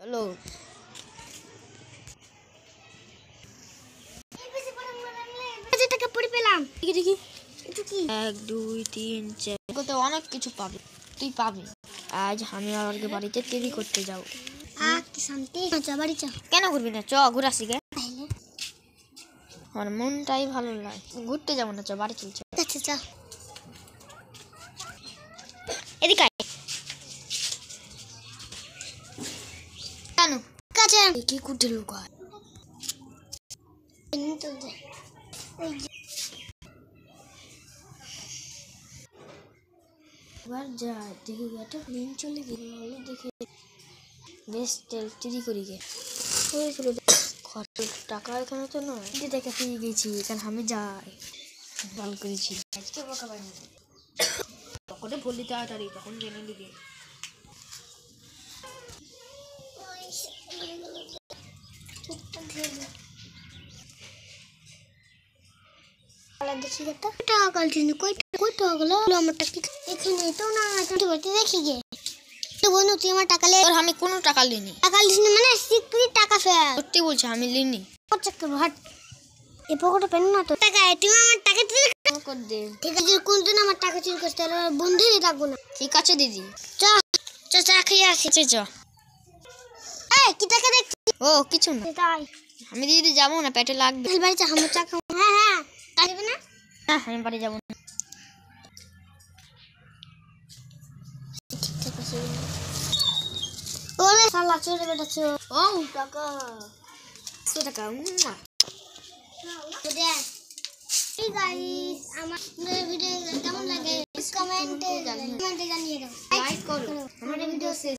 Hello টাকা পড়ে পেলাম। দেখি 1 2 3 4 কত অনেক কিছু পাবে, তুই পাবি। আজ আমি আর বাড়িতে দেরি করতে যাবো। কি শান্তি। বাড়ি চ। কেন ঘুরবি না? চ ঘুরাসি গে। আমার মনটাই ভালো লাগে, ঘুরতে যাবো না, চ বাড়ি চলছে। আচ্ছা চ এদিকে আয়। কেন কাছে কি কুটে লোক হয় এবার যা দেখি একটা প্লেন চলে গেল দেখে বেশ তেরি করি গে টাকা এখানে তো নয়, টাকা পেয়ে গেছি, এখানে আমি যাই ভাল করেছি। আজকে বকা পাইনি তখন বললি তাড়াতাড়ি, তখন জেনে নিবি। দেখি একটা টাকা কালছিস কই টাকা গেল আমার টাকা এখানে তো না দেখি গে বন্ধু তুই আমার টাকা লে। আমি কোনো টাকা লিনি। টাকা লিসনি মানে সিক্রেট টাকা ফেল। সত্যি বলছি আমি লিনি। চক্কর ভাট এ পকেটে পেন না তো টাকা তুই আমার টাকা দিলে কর দে। ঠিক আছে কোন দিন আমার টাকা চুরি করতে হলো বন্ধুই রাখবো না। ঠিক আছে দিদি চ চ চা খেয়ে আসি। চ এই কি টাকা দেখছিস? ও কিছু না তাই আমি দিদি যাবো না, পেটে লাগবে। বাড়ি চা আমরা চা খাবো। হ্যাঁ আসবে না? না আমি বাড়ি যাবো না। ওরে শালা চোরে বেটা চোর। ও টাকা 100 টাকা এই গাইস আমার ভিডিও কেমন লাগে কমেন্টে জানিয়ে দাও, লাইক করো। আমার ভিডিও শেষ